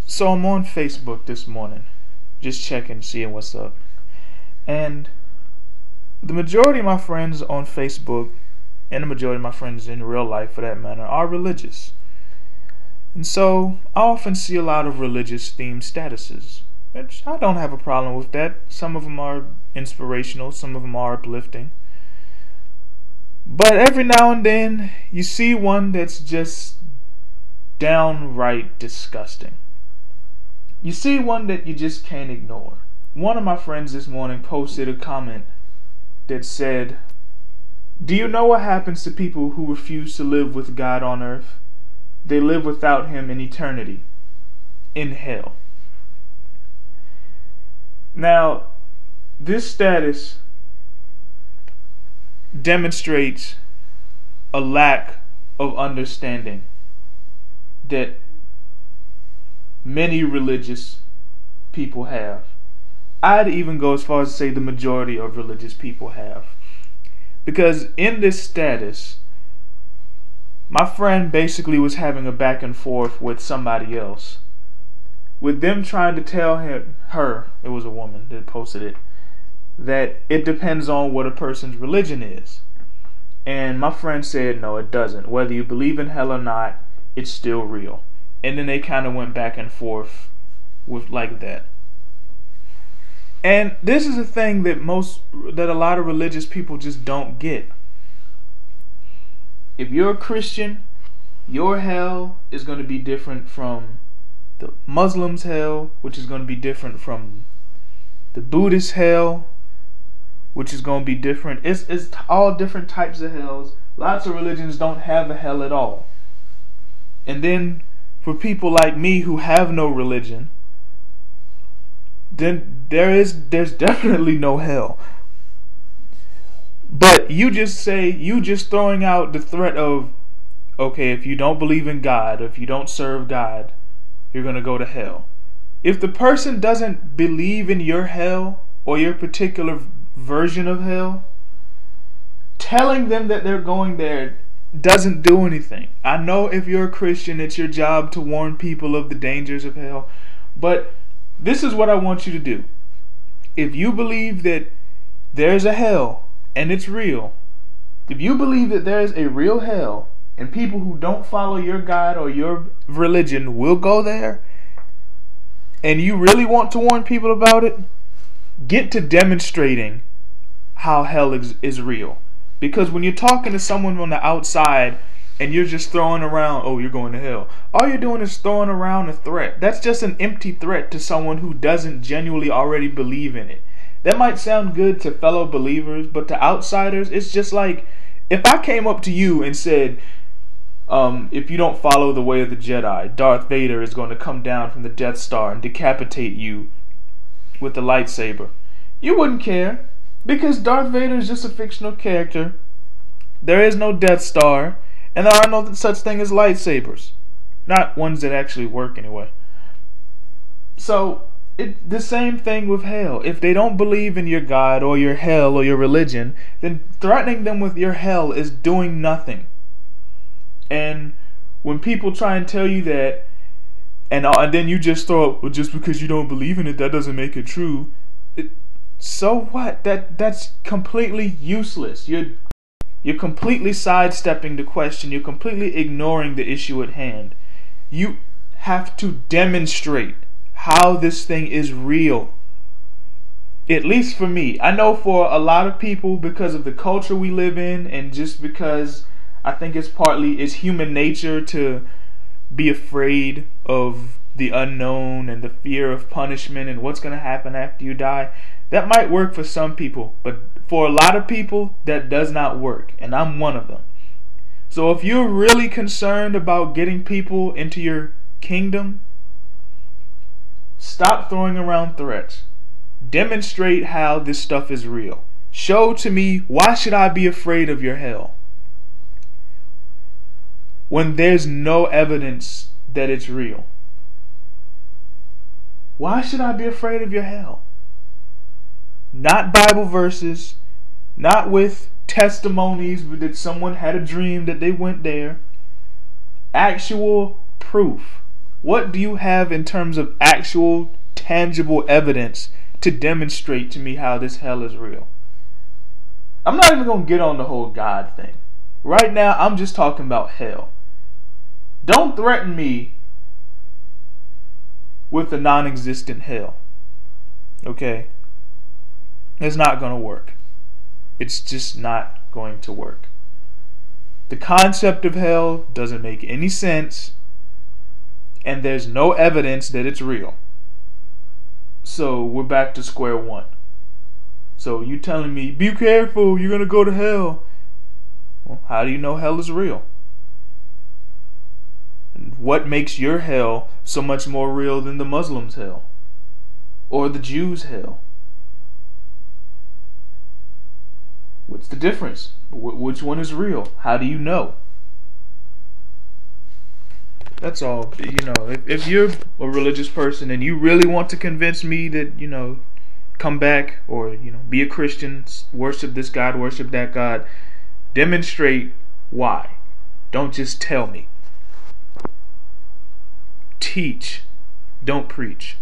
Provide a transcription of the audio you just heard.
So I'm on Facebook this morning, just checking, seeing what's up. And the majority of my friends on Facebook, and the majority of my friends in real life for that matter, are religious. And so I often see a lot of religious themed statuses, which I don't have a problem with that. Some of them are inspirational, some of them are uplifting. But every now and then you see one that's just downright disgusting. You see one that you just can't ignore. One of my friends this morning posted a comment that said, "Do you know what happens to people who refuse to live with God on earth? They live without Him in eternity, in hell." Now, this status demonstrates a lack of understanding that many religious people have. I'd even go as far as to say the majority of religious people have. Because in this status, my friend basically was having a back and forth with somebody else, with them trying to tell her, it was a woman that posted it, that it depends on what a person's religion is. And my friend said, no, it doesn't. Whether you believe in hell or not, it's still real. And then they kind of went back and forth with like that. And this is a thing that a lot of religious people just don't get. If you're a Christian, your hell is going to be different from the Muslims' hell, which is going to be different from the Buddhist hell, which is going to be different. It's all different types of hells. Lots of religions don't have a hell at all. And then for people like me who have no religion, then there's definitely no hell. But you just throwing out the threat of, okay, if you don't believe in God, if you don't serve God, you're going to go to hell. If the person doesn't believe in your hell or your particular version of hell, telling them that they're going there doesn't do anything. I know if you're a Christian, it's your job to warn people of the dangers of hell, but this is what I want you to do. If you believe that there's a hell and it's real, if you believe that there's a real hell and people who don't follow your God or your religion will go there, and you really want to warn people about it, get to demonstrating how hell is real. Because when you're talking to someone on the outside and you're just throwing around, oh, you're going to hell, all you're doing is throwing around a threat. That's just an empty threat to someone who doesn't genuinely already believe in it. That might sound good to fellow believers, but to outsiders, it's just like if I came up to you and said, if you don't follow the way of the Jedi, Darth Vader is going to come down from the Death Star and decapitate you with the lightsaber. You wouldn't care. Because Darth Vader is just a fictional character. There is no Death Star, and there are no such thing as lightsabers. Not ones that actually work anyway. So, the same thing with hell. If they don't believe in your God or your hell or your religion, then threatening them with your hell is doing nothing. And when people try and tell you that, and then you just throw up, well, just because you don't believe in it, that doesn't make it true. So what? That's completely useless. You're completely sidestepping the question. You're completely ignoring the issue at hand. You have to demonstrate how this thing is real. At least for me. I know for a lot of people, because of the culture we live in, and just because I think it's human nature to be afraid of the unknown and the fear of punishment and what's going to happen after you die. That might work for some people, but for a lot of people, that does not work, and I'm one of them. So if you're really concerned about getting people into your kingdom, stop throwing around threats. Demonstrate how this stuff is real. Show to me, why should I be afraid of your hell when there's no evidence that it's real? Why should I be afraid of your hell? Not Bible verses, not with testimonies that someone had a dream that they went there. Actual proof. What do you have in terms of actual tangible evidence to demonstrate to me how this hell is real? I'm not even going to get on the whole God thing. Right now, I'm just talking about hell. Don't threaten me with a non-existent hell. Okay? It's not going to work. It's just not going to work. The concept of hell doesn't make any sense, and there's no evidence that it's real. So we're back to square one. So you telling me, be careful, you're going to go to hell. Well, how do you know hell is real? And what makes your hell so much more real than the Muslims' hell? Or the Jews' hell? What's the difference? Which one is real? How do you know? That's all. If you're a religious person and you really want to convince me that, come back or, be a Christian, worship this God, worship that God, demonstrate why. Don't just tell me. Teach. Don't preach.